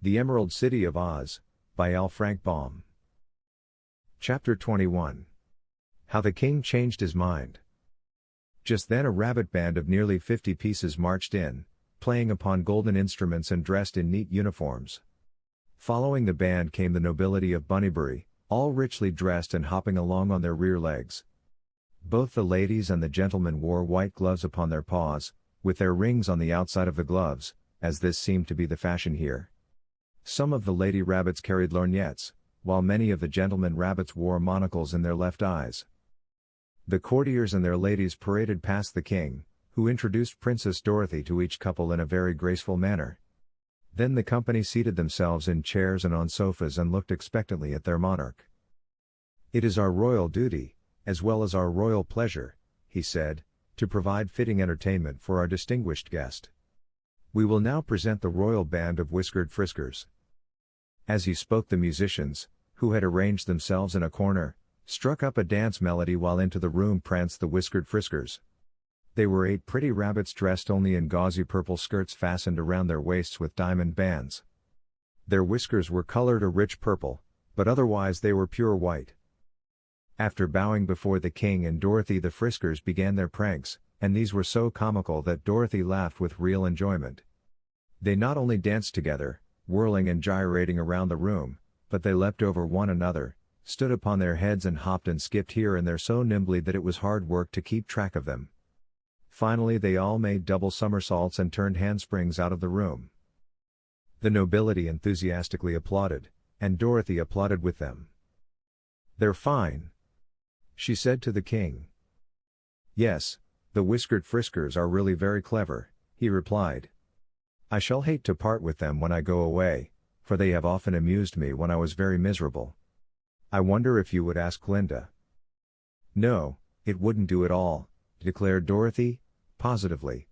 The Emerald City of Oz, by L. Frank Baum. Chapter 21. How the King Changed His Mind. Just then a rabbit band of nearly 50 pieces marched in, playing upon golden instruments and dressed in neat uniforms. Following the band came the nobility of Bunnybury, all richly dressed and hopping along on their rear legs. Both the ladies and the gentlemen wore white gloves upon their paws, with their rings on the outside of the gloves, as this seemed to be the fashion here. Some of the lady rabbits carried lorgnettes, while many of the gentlemen rabbits wore monocles in their left eyes. The courtiers and their ladies paraded past the king, who introduced Princess Dorothy to each couple in a very graceful manner. Then the company seated themselves in chairs and on sofas and looked expectantly at their monarch. "It is our royal duty, as well as our royal pleasure," he said, "to provide fitting entertainment for our distinguished guest. We will now present the royal band of whiskered friskers." As he spoke, the musicians, who had arranged themselves in a corner, struck up a dance melody while into the room pranced the whiskered friskers. They were 8 pretty rabbits dressed only in gauzy purple skirts fastened around their waists with diamond bands. Their whiskers were colored a rich purple, but otherwise they were pure white. After bowing before the king and Dorothy, the friskers began their pranks, and these were so comical that Dorothy laughed with real enjoyment. They not only danced together, whirling and gyrating around the room, but they leapt over one another, stood upon their heads and hopped and skipped here and there so nimbly that it was hard work to keep track of them. Finally they all made double somersaults and turned handsprings out of the room. The nobility enthusiastically applauded, and Dorothy applauded with them. "They're fine," she said to the king. "Yes, the whiskered friskers are really very clever," he replied. "I shall hate to part with them when I go away, for they have often amused me when I was very miserable. I wonder if you would ask Glinda." "No, it wouldn't do at all," declared Dorothy, positively.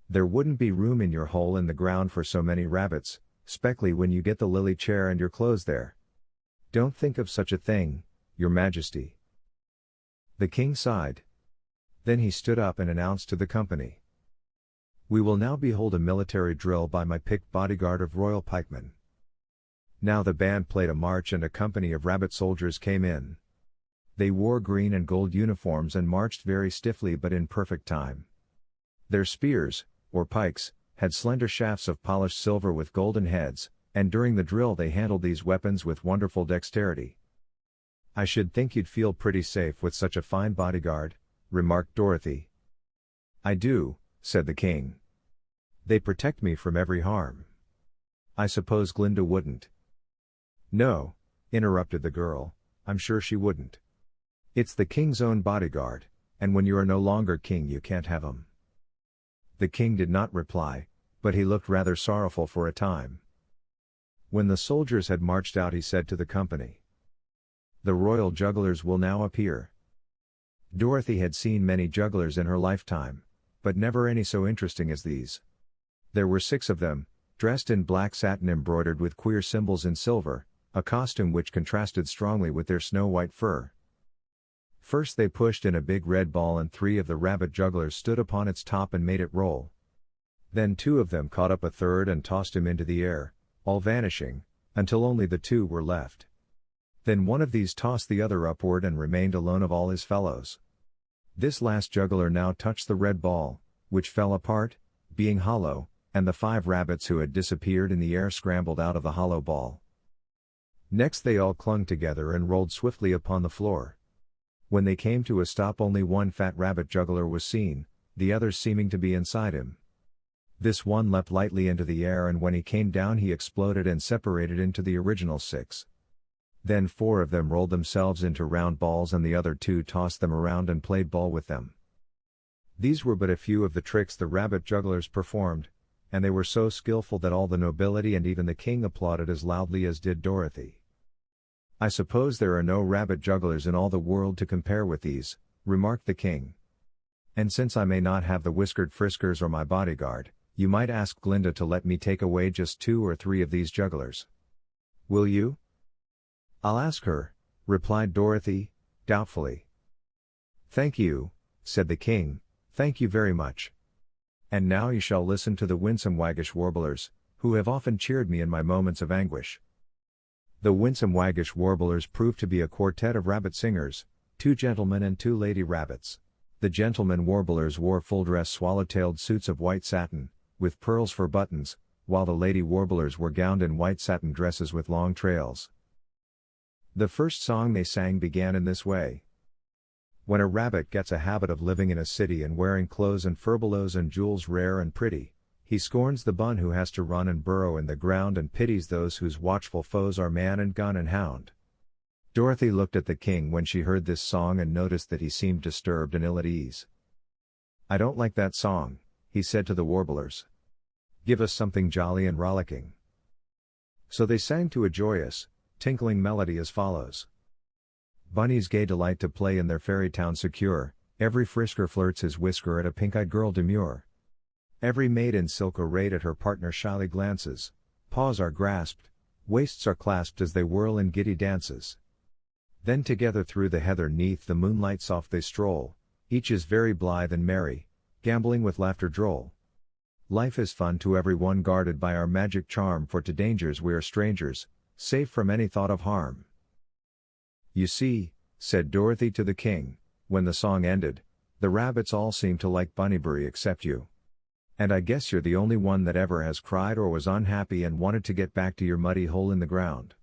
"There wouldn't be room in your hole in the ground for so many rabbits, especially when you get the lily chair and your clothes there. Don't think of such a thing, Your Majesty." The king sighed. Then he stood up and announced to the company, "We will now behold a military drill by my picked bodyguard of royal pikemen." Now the band played a march and a company of rabbit soldiers came in. They wore green and gold uniforms and marched very stiffly but in perfect time. Their spears, or pikes, had slender shafts of polished silver with golden heads, and during the drill they handled these weapons with wonderful dexterity. "I should think you'd feel pretty safe with such a fine bodyguard," remarked Dorothy. "I do," said the king. "They protect me from every harm." "I suppose Glinda wouldn't." "No," interrupted the girl, "I'm sure she wouldn't. It's the king's own bodyguard, and when you are no longer king you can't have 'em." The king did not reply, but he looked rather sorrowful for a time. When the soldiers had marched out he said to the company, "The royal jugglers will now appear." Dorothy had seen many jugglers in her lifetime, but never any so interesting as these. There were 6 of them, dressed in black satin embroidered with queer symbols in silver, a costume which contrasted strongly with their snow-white fur. First they pushed in a big red ball and 3 of the rabbit jugglers stood upon its top and made it roll. Then 2 of them caught up a third and tossed him into the air, all vanishing, until only the 2 were left. Then one of these tossed the other upward and remained alone of all his fellows. This last juggler now touched the red ball, which fell apart, being hollow, and the 5 rabbits who had disappeared in the air scrambled out of the hollow ball. Next they all clung together and rolled swiftly upon the floor. When they came to a stop only one fat rabbit juggler was seen, the others seeming to be inside him. This one leapt lightly into the air and when he came down he exploded and separated into the original 6. Then 4 of them rolled themselves into round balls and the other 2 tossed them around and played ball with them. These were but a few of the tricks the rabbit jugglers performed, and they were so skillful that all the nobility and even the king applauded as loudly as did Dorothy. "I suppose there are no rabbit jugglers in all the world to compare with these," remarked the king. "And since I may not have the whiskered friskers or my bodyguard, you might ask Glinda to let me take away just 2 or 3 of these jugglers. Will you?" "I'll ask her," replied Dorothy, doubtfully. "Thank you," said the king, "thank you very much. And now you shall listen to the winsome waggish warblers, who have often cheered me in my moments of anguish. The winsome waggish warblers proved to be a quartet of rabbit singers, 2 gentlemen and 2 lady rabbits. The gentlemen warblers wore full-dress swallow-tailed suits of white satin, with pearls for buttons, while the lady warblers were gowned in white satin dresses with long trails. The first song they sang began in this way. When a rabbit gets a habit of living in a city and wearing clothes and furbelows and jewels rare and pretty, he scorns the bun who has to run and burrow in the ground and pities those whose watchful foes are man and gun and hound. Dorothy looked at the king when she heard this song and noticed that he seemed disturbed and ill at ease. "I don't like that song," he said to the warblers. "Give us something jolly and rollicking." So they sang to a joyous, tinkling melody as follows. Bunnies gay delight to play in their fairy town secure, every frisker flirts his whisker at a pink-eyed girl demure. Every maid in silk arrayed at her partner shyly glances, paws are grasped, waists are clasped as they whirl in giddy dances. Then together through the heather 'neath the moonlight soft they stroll, each is very blithe and merry, gambling with laughter droll. Life is fun to every one guarded by our magic charm, for to dangers we are strangers, safe from any thought of harm. "You see," said Dorothy to the king, when the song ended, "the rabbits all seem to like Bunnybury except you. And I guess you're the only one that ever has cried or was unhappy and wanted to get back to your muddy hole in the ground."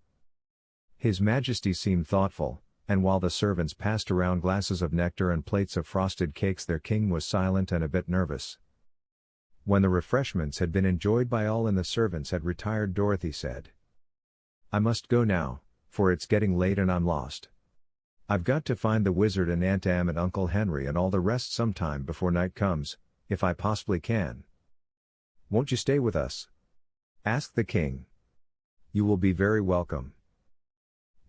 His Majesty seemed thoughtful, and while the servants passed around glasses of nectar and plates of frosted cakes, their king was silent and a bit nervous. When the refreshments had been enjoyed by all and the servants had retired, Dorothy said, "I must go now, for it's getting late and I'm lost. I've got to find the wizard and Aunt Em and Uncle Henry and all the rest sometime before night comes, if I possibly can." "Won't you stay with us?" asked the king. "You will be very welcome."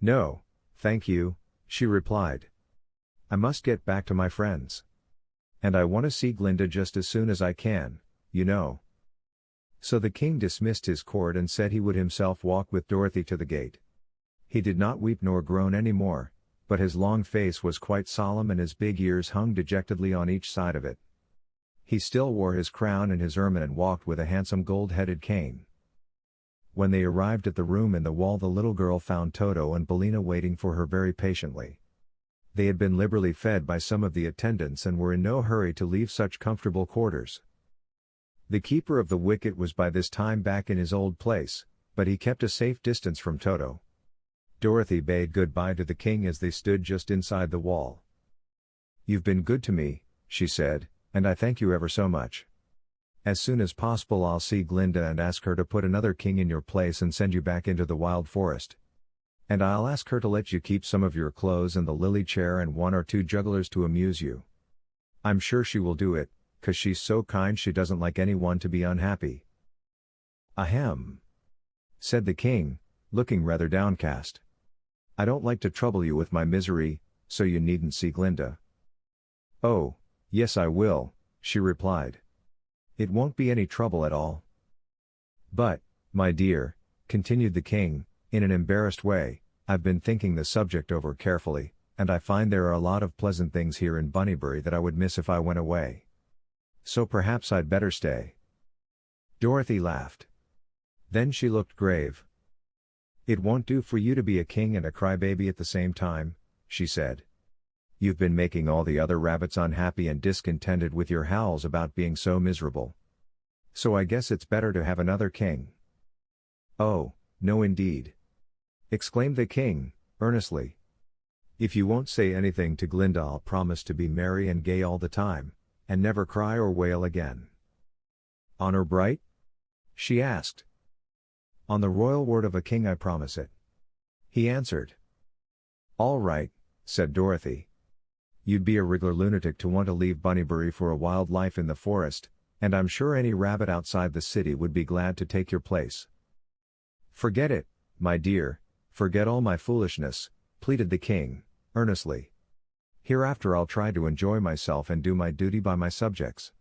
"No, thank you," she replied. "I must get back to my friends. And I want to see Glinda just as soon as I can, you know." So the king dismissed his court and said he would himself walk with Dorothy to the gate. He did not weep nor groan any more, but his long face was quite solemn and his big ears hung dejectedly on each side of it. He still wore his crown and his ermine and walked with a handsome gold-headed cane. When they arrived at the room in the wall, the little girl found Toto and Bellina waiting for her very patiently. They had been liberally fed by some of the attendants and were in no hurry to leave such comfortable quarters. The keeper of the wicket was by this time back in his old place, but he kept a safe distance from Toto. Dorothy bade goodbye to the king as they stood just inside the wall. "You've been good to me," she said, "and I thank you ever so much. As soon as possible I'll see Glinda and ask her to put another king in your place and send you back into the wild forest. And I'll ask her to let you keep some of your clothes and the lily chair and 1 or 2 jugglers to amuse you. I'm sure she will do it, 'cause she's so kind she doesn't like anyone to be unhappy." "Ahem," said the king, looking rather downcast. "I don't like to trouble you with my misery, so you needn't see Glinda." "Oh, yes I will," she replied. "It won't be any trouble at all." "But, my dear," continued the king, in an embarrassed way, "I've been thinking the subject over carefully, and I find there are a lot of pleasant things here in Bunnybury that I would miss if I went away. So perhaps I'd better stay." Dorothy laughed. Then she looked grave. "It won't do for you to be a king and a crybaby at the same time," she said. "You've been making all the other rabbits unhappy and discontented with your howls about being so miserable. So I guess it's better to have another king." "Oh, no indeed!" exclaimed the king, earnestly. "If you won't say anything to Glinda I'll promise to be merry and gay all the time, and never cry or wail again." "Honor bright?" she asked. "On the royal word of a king I promise it," he answered. "All right," said Dorothy. "You'd be a regular lunatic to want to leave Bunnybury for a wild life in the forest, and I'm sure any rabbit outside the city would be glad to take your place." "Forget it, my dear, forget all my foolishness," pleaded the king, earnestly. "Hereafter I'll try to enjoy myself and do my duty by my subjects."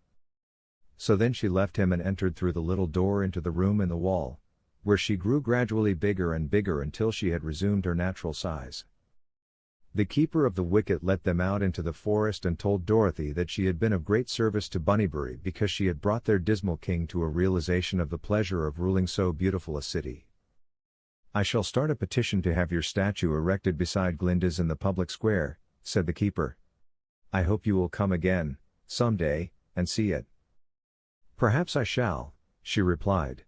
So then she left him and entered through the little door into the room in the wall, where she grew gradually bigger and bigger until she had resumed her natural size. The keeper of the wicket let them out into the forest and told Dorothy that she had been of great service to Bunnybury because she had brought their dismal king to a realization of the pleasure of ruling so beautiful a city. "I shall start a petition to have your statue erected beside Glinda's in the public square," said the keeper. "I hope you will come again, some day, and see it." "Perhaps I shall," she replied.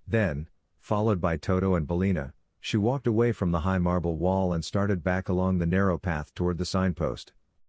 Then, followed by Toto and Bellina, she walked away from the high marble wall and started back along the narrow path toward the signpost.